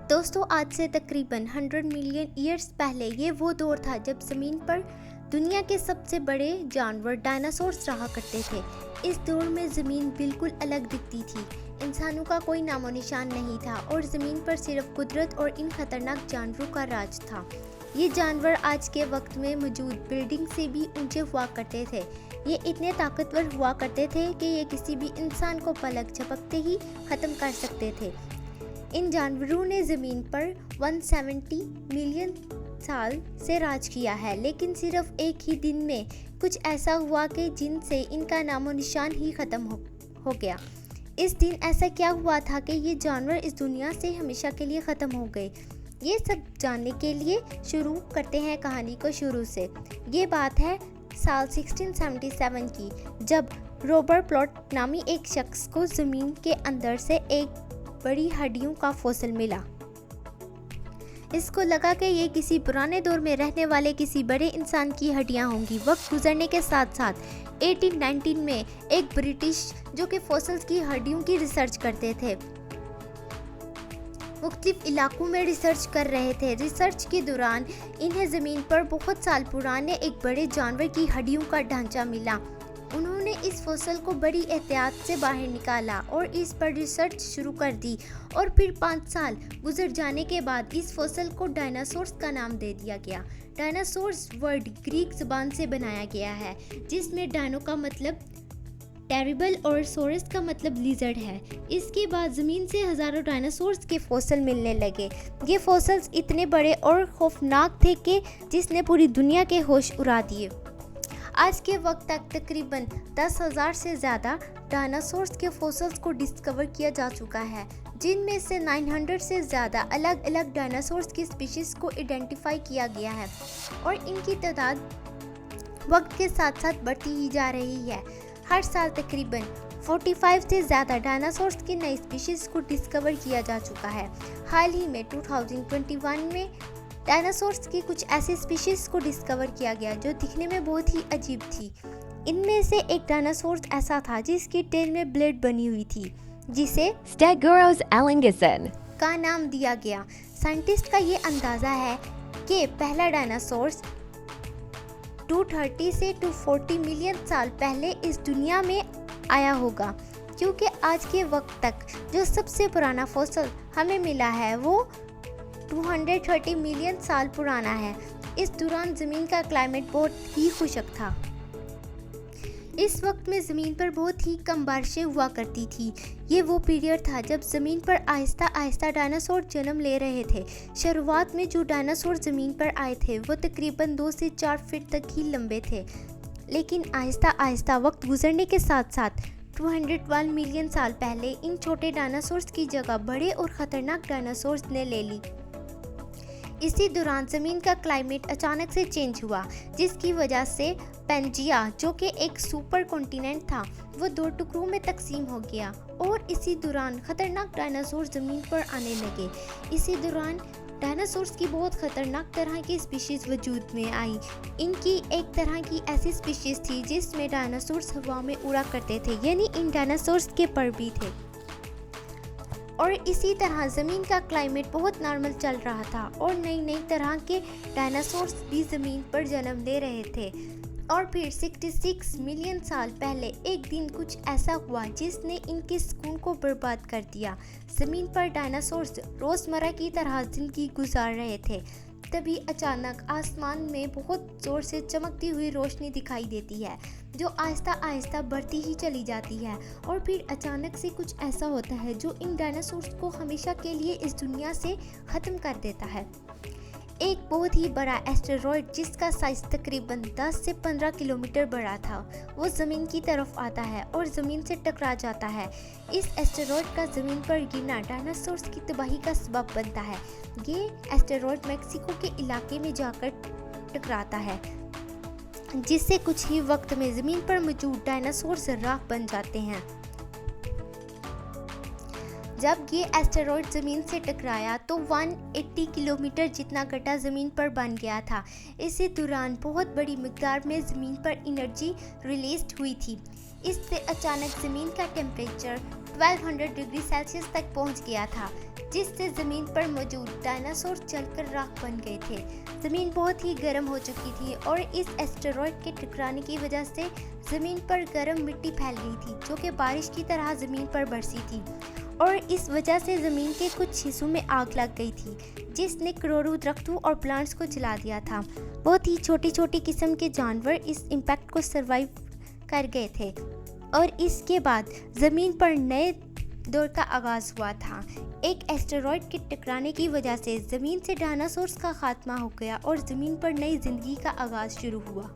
दोस्तों, आज से तकरीबन 100 मिलियन ईयर्स पहले ये वो दौर था जब ज़मीन पर दुनिया के सबसे बड़े जानवर डायनासोर्स रहा करते थे। इस दौर में ज़मीन बिल्कुल अलग दिखती थी। इंसानों का कोई नामो निशान नहीं था और ज़मीन पर सिर्फ कुदरत और इन खतरनाक जानवरों का राज था। ये जानवर आज के वक्त में मौजूद बिल्डिंग से भी ऊंचे हुआ करते थे। ये इतने ताकतवर हुआ करते थे कि ये किसी भी इंसान को पलक झपकते ही ख़त्म कर सकते थे। इन जानवरों ने ज़मीन पर 170 मिलियन साल से राज किया है, लेकिन सिर्फ एक ही दिन में कुछ ऐसा हुआ कि जिनसे इनका नामो निशान ही ख़त्म हो गया। इस दिन ऐसा क्या हुआ था कि ये जानवर इस दुनिया से हमेशा के लिए ख़त्म हो गए? ये सब जानने के लिए शुरू करते हैं कहानी को शुरू से। ये बात है साल 1677 की, जब रॉबर्ट प्लॉट नामी एक शख्स को ज़मीन के अंदर से एक बड़ी हड्डियों का फॉसिल मिला। इसको लगा कि ये किसी पुराने दौर में रहने वाले किसी बड़े इंसान की हड्डियां होंगी। वक्त गुजरने के साथ साथ 1819 में एक ब्रिटिश जो कि फॉसिल्स की हड्डियों की रिसर्च करते थे, मुख्तलिफ इलाकों में रिसर्च कर रहे थे। रिसर्च के दौरान इन्हें ज़मीन पर बहुत साल पुराने एक बड़े जानवर की हड्डियों का ढांचा मिला। उन्होंने इस फॉसिल को बड़ी एहतियात से बाहर निकाला और इस पर रिसर्च शुरू कर दी, और फिर 5 साल गुजर जाने के बाद इस फॉसिल को डायनासोर्स का नाम दे दिया गया। डायनासोर्स वर्ड ग्रीक ज़बान से बनाया गया है, जिसमें डायनो का मतलब टेरिबल और सोरस का मतलब लिजर्ड है। इसके बाद ज़मीन से हज़ारों डायनासोर्स के फॉसिल मिलने लगे। ये फॉसिल्स इतने बड़े और खौफनाक थे कि जिसने पूरी दुनिया के होश उड़ा दिए। आज के वक्त तक तकरीबन 10,000 से ज़्यादा डायनासोर्स के फॉसिल्स को डिस्कवर किया जा चुका है, जिनमें से 900 से ज़्यादा अलग अलग डायनासोर्स की स्पीशीज़ को आइडेंटिफाई किया गया है, और इनकी तादाद वक्त के साथ साथ बढ़ती ही जा रही है। हर साल तकरीबन 45 से ज़्यादा डायनासोर्स की नई स्पीशीज़ को डिस्कवर किया जा चुका है। हाल ही में 2021 में डायनासोर्स की कुछ ऐसी स्पीशीज़ को डिस्कवर किया गया जो दिखने में बहुत ही अजीब थी। इनमें से एक डायनासोर्स ऐसा था जिसकी टेल में ब्लेड बनी हुई थी, जिसे Stegosaurus elengisson का नाम दिया गया। साइंटिस्ट का ये अंदाज़ा है कि पहला डायनासोर्स 230 से 240 मिलियन साल पहले इस दुनिया में आया होगा, क्योंकि आज के वक्त तक जो सबसे पुराना फॉसिल हमें मिला है वो 230 मिलियन साल पुराना है। इस दौरान ज़मीन का क्लाइमेट बहुत ही खुशक था। इस वक्त में ज़मीन पर बहुत ही कम बारिशें हुआ करती थी। ये वो पीरियड था जब ज़मीन पर आहिस्ता आहिस्ता डायनासोर जन्म ले रहे थे। शुरुआत में जो डायनासोर ज़मीन पर आए थे वो तकरीबन 2 से 4 फीट तक ही लंबे थे, लेकिन आहिस्ता आहिस्ता वक्त गुजरने के साथ साथ 201 मिलियन साल पहले इन छोटे डायनासोर्स की जगह बड़े और ख़तरनाक डायनासोर्स ने ले ली। इसी दौरान ज़मीन का क्लाइमेट अचानक से चेंज हुआ, जिसकी वजह से पेंजिया, जो कि एक सुपर कॉन्टिनेंट था, वो 2 टुकड़ों में तकसीम हो गया, और इसी दौरान ख़तरनाक डायनासोर ज़मीन पर आने लगे। इसी दौरान डायनासोर्स की बहुत ख़तरनाक तरह की स्पीशीज़ वजूद में आई। इनकी एक तरह की ऐसी स्पीशीज़ थी जिसमें डायनासोर्स हवा में उड़ा करते थे, यानी इन डायनासोर्स के पर भी थे। और इसी तरह ज़मीन का क्लाइमेट बहुत नॉर्मल चल रहा था और नई नई तरह के डायनासोर्स भी ज़मीन पर जन्म ले रहे थे। और फिर 66 मिलियन साल पहले एक दिन कुछ ऐसा हुआ जिसने इनके सुकून को बर्बाद कर दिया। ज़मीन पर डायनासोर्स रोज़मर्रा की तरह ज़िंदगी गुजार रहे थे। तभी अचानक आसमान में बहुत ज़ोर से चमकती हुई रोशनी दिखाई देती है, जो आहिस्ता आहिस्ता बढ़ती ही चली जाती है, और फिर अचानक से कुछ ऐसा होता है जो इन डायनासोर्स को हमेशा के लिए इस दुनिया से ख़त्म कर देता है। एक बहुत ही बड़ा एस्टेरॉयड जिसका साइज़ तकरीबन 10 से 15 किलोमीटर बड़ा था, वो ज़मीन की तरफ आता है और ज़मीन से टकरा जाता है। इस एस्टेरॉयड का ज़मीन पर गिरना डायनासोर्स की तबाही का सबब बनता है। ये एस्टेरॉयड मेक्सिको के इलाके में जाकर टकराता है, जिससे कुछ ही वक्त में ज़मीन पर मौजूद डायनासोर्स राख बन जाते हैं। जब ये एस्टेरॉयड ज़मीन से टकराया तो 180 किलोमीटर जितना गड्ढा ज़मीन पर बन गया था। इसी दौरान बहुत बड़ी मिकदार में ज़मीन पर एनर्जी रिलीज हुई थी। इससे अचानक ज़मीन का टेम्परेचर 1200 डिग्री सेल्सियस तक पहुंच गया था, जिससे ज़मीन पर मौजूद डायनासोर जलकर राख बन गए थे। ज़मीन बहुत ही गर्म हो चुकी थी और इस एस्टेरॉयड के टकराने की वजह से ज़मीन पर गर्म मिट्टी फैल गई थी, जो कि बारिश की तरह ज़मीन पर बरसी थी और इस वजह से ज़मीन के कुछ हिस्सों में आग लग गई थी, जिसने करोड़ों दरख्तों और प्लांट्स को जला दिया था। बहुत ही छोटी छोटी किस्म के जानवर इस इम्पैक्ट को सरवाइव कर गए थे और इसके बाद ज़मीन पर नए दौर का आगाज़ हुआ था। एक एस्टेरॉयड के टकराने की वजह से ज़मीन से डायनासोर्स का खात्मा हो गया और ज़मीन पर नई ज़िंदगी का आगाज़ शुरू हुआ।